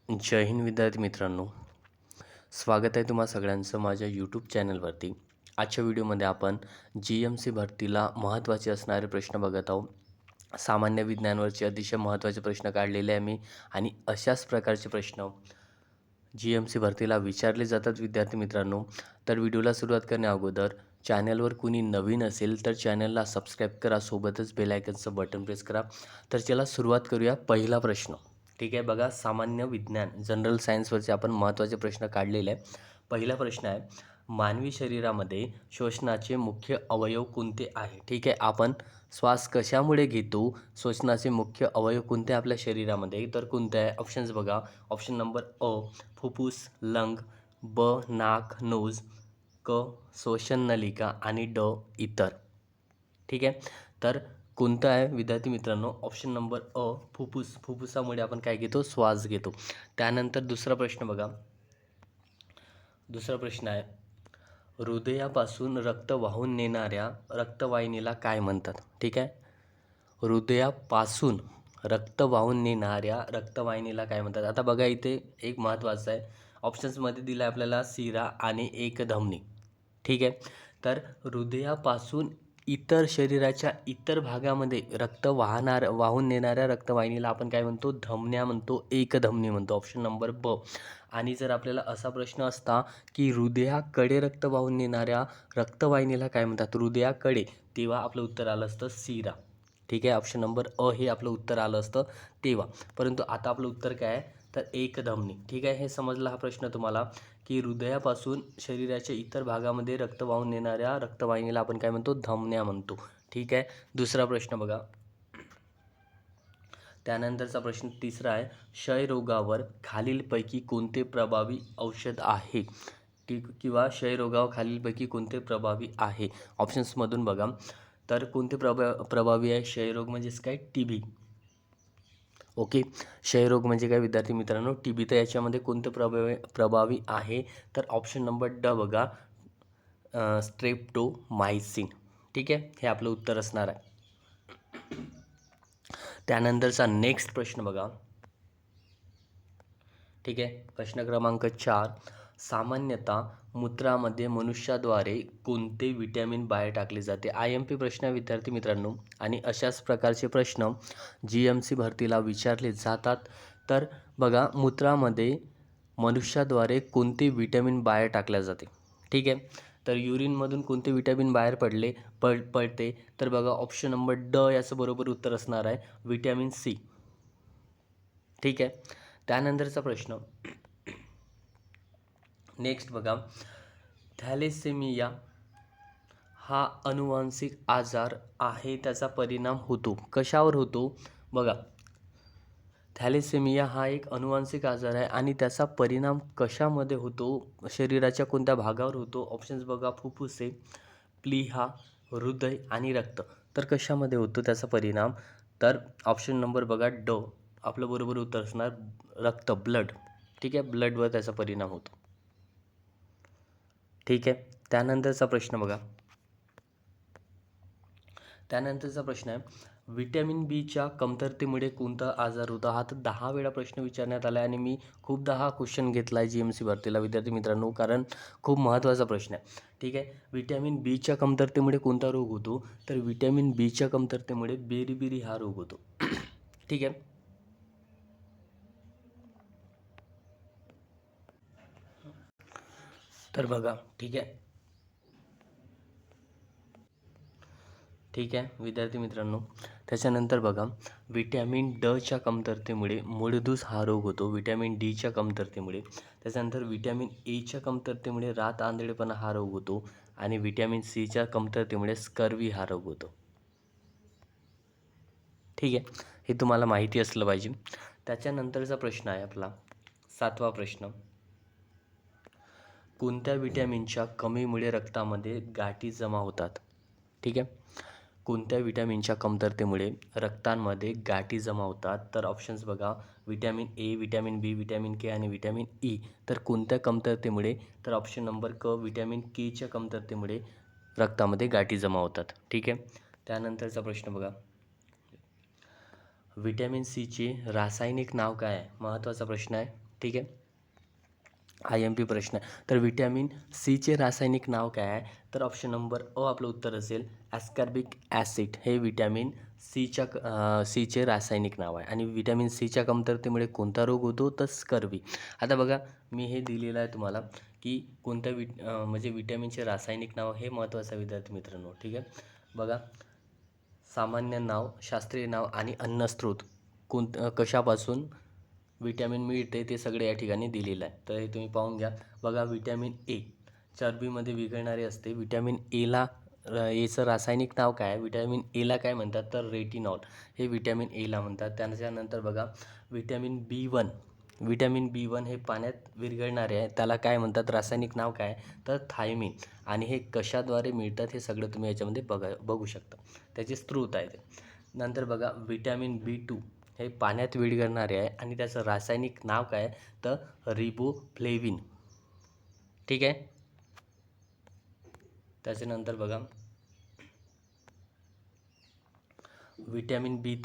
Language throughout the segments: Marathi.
जय हिंद विद्यार्थी मित्रांनो, स्वागत आहे तुम्हा सगळ्यांचं माझ्या यूट्यूब चॅनलवरती. आजच्या व्हिडिओमध्ये आपण GMC भरतीला महत्त्वाचे असणारे प्रश्न बघत आहोत. सामान्य विज्ञानवरचे अतिशय महत्त्वाचे प्रश्न काढलेले आहे मी आणि अशाच प्रकारचे प्रश्न GMC भरतीला विचारले जातात विद्यार्थी मित्रांनो. तर व्हिडिओला सुरुवात करण्या अगोदर चॅनलवर कुणी नवीन असेल तर चॅनलला सबस्क्राईब करा, सोबतच बेल आयकनचं बटन प्रेस करा. तर चला सुरुवात करूया. पहिला प्रश्न ठीक आहे बघा, सामान्य विज्ञान जनरल सायन्सवरचे आपण महत्त्वाचे प्रश्न काढलेले आहे. पहिला प्रश्न आहे, मानवी शरीरामध्ये श्वसनाचे मुख्य अवयव कोणते आहे? ठीक आहे, आपण श्वास कशामुळे घेतो? श्वसनाचे मुख्य अवयव कोणते आपल्या शरीरामध्ये? तर कोणते आहे? ऑप्शन्स बघा. ऑप्शन नंबर अ फुफ्फुस लंग, ब नाक नोज, क श्वसन नलिका आणि ड इतर. ठीक आहे, तर कोणतं आहे विद्यार्थी मित्रांनो? ऑप्शन नंबर अ फुफ्फुस. फुफ्फुसामुळे आपण काय घेतो? श्वास घेतो. त्यानंतर दुसरा प्रश्न बघा. दुसरा प्रश्न आहे, हृदयापासून रक्त वाहून नेणाऱ्या रक्तवाहिनीला काय म्हणतात? ठीक आहे, हृदयापासून रक्त वाहून नेणाऱ्या रक्तवाहिनीला काय म्हणतात? आता बघा, इथे एक महत्त्वाचं आहे. ऑप्शन्समध्ये दिलं आहे आपल्याला शिरा आणि एकधमनी. ठीक आहे, तर हृदयापासून इतर शरीराच्या इतर भागामध्ये रक्त वाहून नेणाऱ्या रक्तवाहिनीला आपण काय म्हणतो? धमन्या म्हणतो, एकधमनी म्हणतो. ऑप्शन नंबर ब. आणि जर आपल्याला असा प्रश्न असता की हृदयाकडे रक्त वाहून नेणाऱ्या रक्तवाहिनीला काय म्हणतात? हृदयाकडे, तेव्हा आपलं उत्तर आलं असतं शिरा. ठीक आहे, ऑप्शन नंबर अ हे आपलं उत्तर आलं असतं तेव्हा. परंतु आता आपलं उत्तर काय आहे? तर एकधमनी. ठीक आहे, हे समजला हा प्रश्न तुम्हाला की हृदयापासून शरीराच्या इतर भागामध्ये रक्त वाहून नेणाऱ्या रक्तवाहिनीला आपण काय म्हणतो? धमन्या म्हणतो. ठीक आहे, दुसरा प्रश्न बघा. त्यानंतरचा प्रश्न तिसरा आहे, क्षयरोगावर खालीलपैकी कोणते प्रभावी औषध आहे? किंवा क्षयरोगावर खालीलपैकी कोणते प्रभावी आहे? ऑप्शन्समधून बघा. तर कोणते प्रभावी आहे? क्षयरोग म्हणजेच काय? TB. ओके, क्षयरोग म्हणजे काय विद्यार्थी मित्रांनो? TB. तर याच्यामध्ये कोणतं प्रभावी आहे? तर ऑप्शन नंबर ड बघा, स्ट्रेप्टोमायसिन. ठीक आहे, हे आपलं उत्तर असणार आहे. त्यानंतरचा नेक्स्ट प्रश्न बघा. ठीक आहे, प्रश्न क्रमांक 4, सामान्यतः मूत्रामध्ये मनुष्याद्वारे कोणते विटॅमिन बाहेर टाकले जाते? IMP प्रश्न आहे विद्यार्थी मित्रांनो, आणि अशाच प्रकारचे प्रश्न GMC भरतीला विचारले जातात. तर बघा, मूत्रामध्ये मनुष्याद्वारे कोणते विटॅमिन बाहेर टाकले जाते? ठीक आहे, तर युरिनमधून कोणते विटॅमिन बाहेर पडते? तर बघा, ऑप्शन नंबर ड याचं बरोबर उत्तर असणार आहे, विटॅमिन C. ठीक आहे, त्यानंतरचा प्रश्न नेक्स्ट बघा, थॅलेसेमिया हा अनुवांशिक आजार आहे, त्याचा परिणाम होतो कशावर होतो? बघा, थॅलेसेमिया हा एक अनुवांशिक आजार आहे आणि त्याचा परिणाम कशामध्ये होतो? शरीराच्या कोणत्या भागावर होतो? ऑप्शन्स बघा, फुफ्फुसे, प्लीहा, हृदय आणि रक्त. तर कशामध्ये होतो त्याचा परिणाम? तर ऑप्शन नंबर बघा, ड आपलं बरोबर उत्तर असणार, रक्त, ब्लड. ठीक आहे, ब्लडवर त्याचा परिणाम होतो. ठीक आहे, त्यानंतरचा प्रश्न बघा. त्यानंतरचा प्रश्न आहे, विटॅमिन बीच्या कमतरतेमुळे कोणता आजार होता? हा तर 10 वेळा प्रश्न विचारण्यात आला आहे आणि मी खूपदा हा क्वेश्चन घेतला आहे GMC भरतीला विद्यार्थी मित्रांनो, कारण खूप महत्त्वाचा प्रश्न आहे. ठीक आहे, विटॅमिन बीच्या कमतरतेमुळे कोणता रोग होतो? तर विटॅमिन बीच्या कमतरतेमुळे बेरीबेरी हा रोग होतो. ठीक आहे, तर बघा. ठीक आहे विद्यार्थी मित्रांनो, त्याच्यानंतर बघा, विटॅमिन डच्या कमतरतेमुळे मूळदूस हा रोग होतो. विटॅमिन डीच्या कमतरतेमुळे. त्याच्यानंतर विटॅमिन एच्या कमतरतेमुळे रात आंधळेपणा हा रोग होतो आणि विटॅमिन सीच्या कमतरतेमुळे स्कर्वी हा रोग होतो. ठीक आहे, हे तुम्हाला माहिती असलं पाहिजे. त्याच्यानंतरचा प्रश्न आहे आपला 7वा प्रश्न, कोणत्या विटॅमिनच्या कमीमुळे रक्तामध्ये गाठी जमा होतात? ठीक आहे, कोणत्या विटॅमिनच्या कमतरतेमुळे रक्तांमध्ये गाठी जमा होतात? तर ऑप्शन्स बघा, vitamin A, vitamin B, vitamin K आणि विटॅमिन ई. तर कोणत्या कमतरतेमुळे? तर ऑप्शन नंबर क, विटॅमिन केच्या कमतरतेमुळे रक्तामध्ये गाठी जमा होतात. ठीक आहे, त्यानंतरचा प्रश्न बघा, विटॅमिन सीचे रासायनिक नाव काय आहे? महत्त्वाचा प्रश्न आहे. ठीक आहे, IMP प्रश्न आहे. तर व्हिटॅमिन सीचे रासायनिक नाव काय आहे? तर ऑप्शन नंबर अ आपलं उत्तर असेल ॲस्कॉर्बिक ॲसिड. हे व्हिटॅमिन सीचे रासायनिक नाव आहे. आणि व्हिटॅमिन सीच्या कमतरतेमुळे कोणता रोग होतो? तर स्कर्वी. आता बघा, मी हे दिलेलं आहे तुम्हाला की कोणत्या म्हणजे व्हिटॅमिनचे रासायनिक नाव, हे महत्त्वाचं आहे विद्यार्थी मित्रांनो. ठीक आहे, बघा, सामान्य नाव, शास्त्रीय नाव आणि अन्नस्रोत कशापासून व्हिटॅमिन मिळते ते सगळे या ठिकाणी दिलेलं आहे. तर हे तुम्ही पाहून घ्या. बघा, व्हिटॅमिन ए चरबीमध्ये विरघळणारे असते. व्हिटॅमिन एचं रासायनिक नाव काय आहे? व्हिटॅमिन एला काय म्हणतात? तर रेटिनॉल, हे व्हिटॅमिन एला म्हणतात. त्याच्यानंतर बघा, व्हिटॅमिन बी वन हे पाण्यात विरघळणारे आहे, त्याला काय म्हणतात? रासायनिक नाव काय आहे? तर थायमिन. आणि हे कशाद्वारे मिळतात हे सगळं तुम्ही याच्यामध्ये बघू शकता, त्याचे स्रोत आहे ते. नंतर बघा, व्हिटॅमिन B2 हे पाण्यात विरघळणारे आहे आणि त्याचं रासायनिक नाव काय आहे? तर रिबोफ्लेविन. ठीक आहे, त्याच्यानंतर बघा, व्हिटॅमिन बी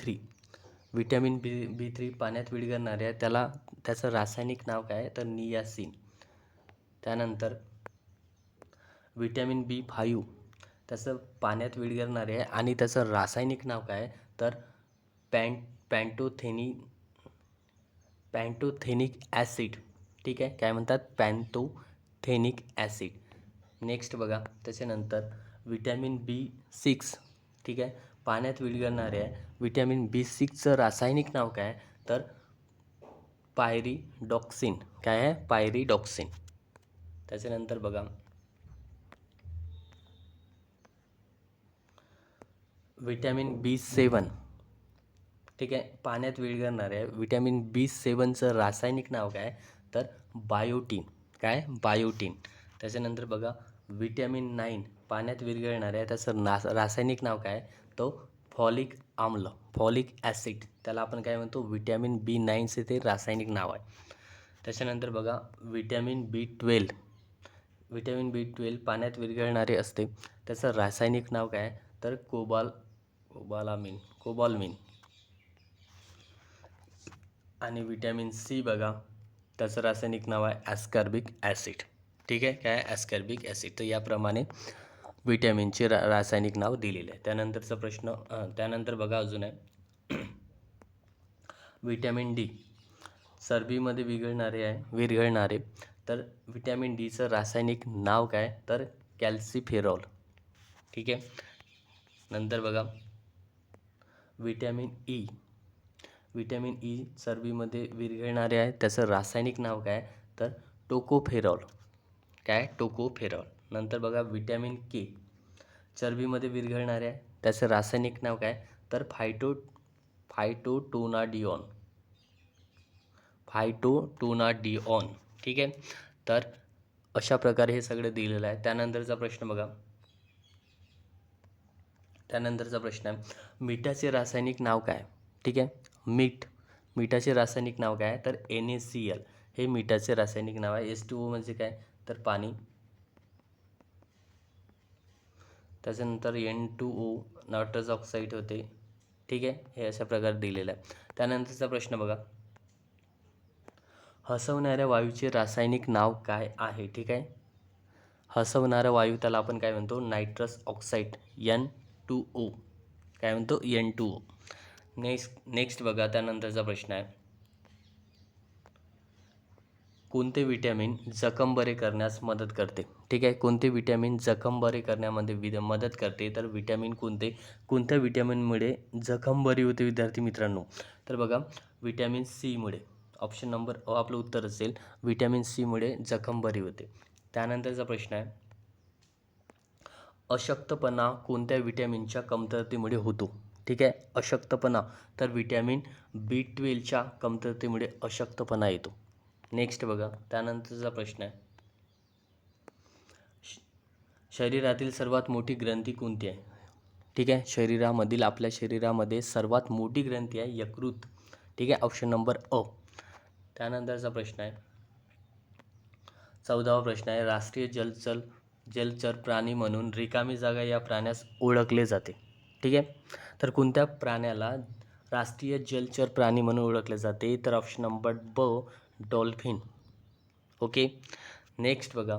थ्री पाण्यात विरघळणारे आहे, त्याचं रासायनिक नाव काय आहे? तर नियासिन. त्यानंतर व्हिटॅमिन B5 त्याचं पाण्यात विरघळणारे आहे आणि त्याचं रासायनिक नाव काय आहे? तर पॅन्टोथेनिक ॲसिड. ठीक आहे, काय म्हणतात? पॅन्टोथेनिक ॲसिड. नेक्स्ट बघा, त्याच्यानंतर व्हिटॅमिन B6. ठीक आहे, पाण्यात विरघळणारे आहे. व्हिटॅमिन B6चं रासायनिक नाव काय आहे? तर पायरिडॉक्सिन. काय आहे? पायरिडॉक्सिन. त्याच्यानंतर बघा, व्हिटॅमिन B7. ठीक आहे, पाण्यात विरघळणार आहे. व्हिटॅमिन B7चं रासायनिक नाव काय? तर बायोटीन. काय? बायोटीन. त्याच्यानंतर बघा, व्हिटॅमिन 9 पाण्यात विरघळणार आहे, त्याचं रासायनिक नाव काय? तो फॉलिक आम्ल, फॉलिक ॲसिड. त्याला आपण काय म्हणतो? व्हिटॅमिन B9चे ते रासायनिक नाव आहे. त्याच्यानंतर बघा, व्हिटॅमिन B12 पाण्यात विरघळणारे असते, त्याचं रासायनिक नाव काय? तर कोबालमिन. आणि व्हिटॅमिन C बघा, त्याचं रासायनिक नाव आहे ॲस्कॉर्बिक ॲसिड. ठीक आहे, काय? Ascorbic acid. तर याप्रमाणे व्हिटॅमिनचे रासायनिक नाव दिलेले आहे. त्यानंतरचा प्रश्न, त्यानंतर बघा अजून आहे व्हिटॅमिन डी चरबीमध्ये विरघळणारे. तर व्हिटॅमिन डीचं रासायनिक नाव काय? तर कॅल्सिफेरॉल. ठीक आहे, नंतर बघा, व्हिटॅमिन ई चरबीमध्ये विरघळणारे आहे, त्याचं रासायनिक नाव काय? तर टोकोफेरॉल. काय? टोकोफेरॉल. नंतर बघा, व्हिटॅमिन के चरबीमध्ये विरघळणारे आहे, त्याचं रासायनिक नाव काय? तर फायटोटोनाडिऑन. ठीक आहे, तर अशा प्रकारे हे सगळं दिलेलं आहे. त्यानंतरचा प्रश्न बघा, त्यानंतरचा प्रश्न आहे, मिठाचे रासायनिक नाव काय? ठीक आहे, मिठाचे रासायनिक नाव काय? तर NaCl. हे मिठाचे रासायनिक नाव आहे. H2O म्हणजे काय? तर पाणी. त्याच्यानंतर N2O नायट्रस ऑक्साईड होते. ठीक आहे, हे अशा प्रकारे दिलेलं आहे. त्यानंतरचा प्रश्न बघा, हसवणाऱ्या वायूचे रासायनिक नाव काय आहे? ठीक आहे, हसवणारा वायू त्याला आपण काय म्हणतो? Nitrous oxide, N2O. काय म्हणतो? N2O. नेक्स्ट बघा, त्यानंतरचा प्रश्न आहे, कोणते विटॅमिन जखम बरे करण्यास मदत करते? ठीक आहे, कोणते विटॅमिन जखम बरे करण्यामध्ये मदत करते? तर कोणत्या विटॅमिनमुळे जखम बरी होते विद्यार्थी मित्रांनो? तर बघा, व्हिटॅमिन सीमुळे. ऑप्शन नंबर अ आपलं उत्तर असेल, व्हिटॅमिन सीमुळे जखम बरी होते. त्यानंतरचा प्रश्न आहे, अशक्तपणा कोणत्या विटॅमिनच्या कमतरतेमुळे होतो? ठीक आहे, अशक्तपणा. तर व्हिटॅमिन B12च्या कमतरतेमुळे अशक्तपणा येतो. नेक्स्ट बघा, त्यानंतरचा प्रश्न आहे, शरीरातील सर्वात मोठी ग्रंथी कोणती आहे? ठीक आहे, आपल्या शरीरामध्ये सर्वात मोठी ग्रंथी आहे यकृत. ठीक आहे, ऑप्शन नंबर अ. त्यानंतरचा प्रश्न आहे, 14वा प्रश्न आहे, राष्ट्रीय जलचर प्राणी म्हणून रिकामी जागा या प्राण्यास ओळखले जाते. ठीक आहे, तर कोणत्या प्राण्याला राष्ट्रीय जलचर प्राणी म्हणून ओळखले जाते? तर ऑप्शन नंबर ब, डॉल्फिन. ओके. नेक्स्ट बघा,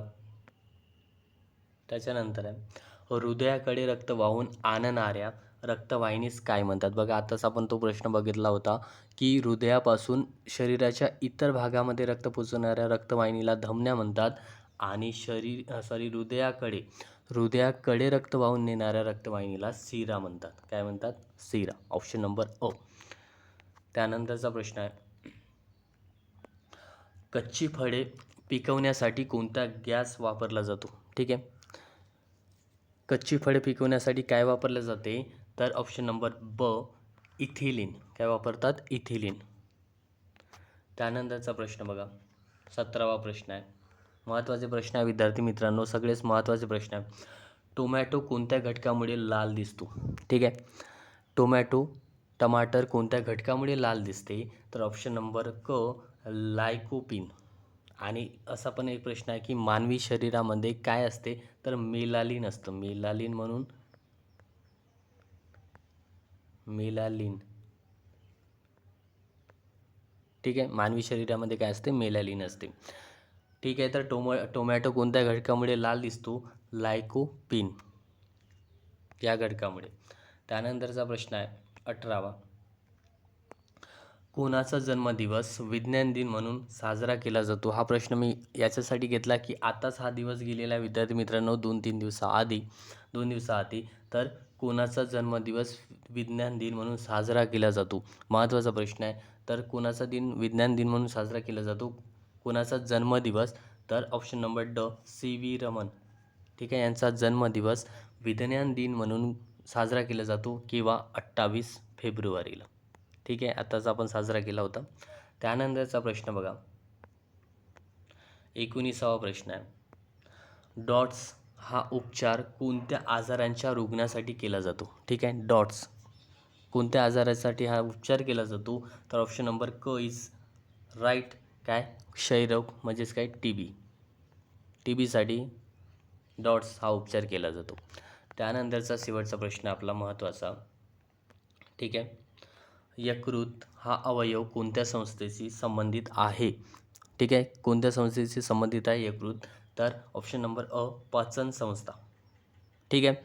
त्याच्यानंतर आहे हृदयाकडे रक्त वाहून आणणाऱ्या रक्तवाहिनीस काय म्हणतात. बघा आताच आपण तो प्रश्न बघितला होता की हृदयापासून शरीराच्या इतर भागामध्ये रक्त पोचवणाऱ्या रक्तवाहिनीला धमन्या म्हणतात आणि हृदयाकडे रक्त वाहून नेणाऱ्या रक्तवाहिनीला शिरा म्हणतात. काय म्हणतात? शिरा. ऑप्शन नंबर अ. त्यानंतरचा प्रश्न आहे कच्ची फळे पिकवण्यासाठी कोणता गॅस वापरला जातो. ठीक आहे. कच्ची फळे पिकवण्यासाठी काय वापरले जाते, तर ऑप्शन नंबर ब इथिलीन. काय वापरतात? इथिलीन. त्यानंतरचा प्रश्न बघा, 17वा प्रश्न आहे. महत्त्वाचे प्रश्न आहे विद्यार्थी मित्रांनो, सगळेच महत्त्वाचे प्रश्न आहे. टोमॅटो कोणत्या घटकामुळे लाल दिसतो. ठीक आहे. टमाटर कोणत्या घटकामुळे लाल दिसते, तर ऑप्शन नंबर क लायकोपीन. आणि असा पण एक प्रश्न आहे की मानवी शरीरामध्ये काय असते, तर मेलालिन असतं. मेलालिन. ठीक आहे. मानवी शरीरामध्ये काय असते? मेलालिन असते. ठीक आहे. तर टोमॅटो कोणत्या घटकामुळे लाल दिसतो? लायकोपीन या घटकामुळे. त्यानंतरचा प्रश्न आहे 18वा. कोणाचा जन्मदिवस विज्ञान दिन म्हणून साजरा केला जातो. हा प्रश्न मी याच्यासाठी घेतला की आताच हा दिवस गेलेला विद्यार्थी मित्रांनो, 2 दिवसाआधी. तर कोणाचा जन्मदिवस विज्ञान दिन म्हणून साजरा केला जातो. महत्त्वाचा प्रश्न आहे. तर कोणाचा विज्ञान दिन म्हणून साजरा केला जातो, कोणाचा जन्मदिवस, तर ऑप्शन नंबर ड CV रमन. ठीक आहे. यांचा जन्मदिवस विज्ञान दिन म्हणून साजरा केला जातो किंवा 28 फेब्रुवारीला. ठीक आहे. आताच आपण साजरा केला होता. त्यानंतरचा प्रश्न बघा, 19वा प्रश्न आहे. डॉट्स हा उपचार कोणत्या आजारांच्या रुग्णासाठी केला जातो. ठीक आहे. डॉट्स कोणत्या आजारासाठी हा उपचार केला जातो, तर ऑप्शन नंबर क इज राईट. काय? क्षयरोग म्हणजेच काय? टीबीसाठी डॉट्स हा उपचार केला जातो. त्यानंतरचा शेवटचा प्रश्न आपला महत्त्वाचा. ठीक आहे. यकृत हा अवयव कोणत्या संस्थेशी संबंधित आहे. ठीक आहे. कोणत्या संस्थेशी संबंधित आहे यकृत, तर ऑप्शन नंबर अ पचन संस्था. ठीक आहे.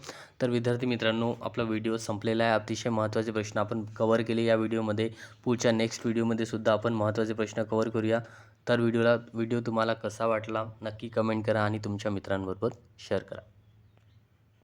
तर विद्यार्थी मित्रांनो, आपला व्हिडिओ संपलेला आहे. अतिशय महत्त्वाचे प्रश्न आपण कव्हर केले या व्हिडिओमध्ये. पुढच्या नेक्स्ट व्हिडिओमध्ये सुद्धा आपण महत्त्वाचे प्रश्न कव्हर करूया. तर व्हिडिओ तुम्हाला कसा वाटला नक्की कमेंट करा आणि तुमच्या मित्रांबरोबर शेअर करा.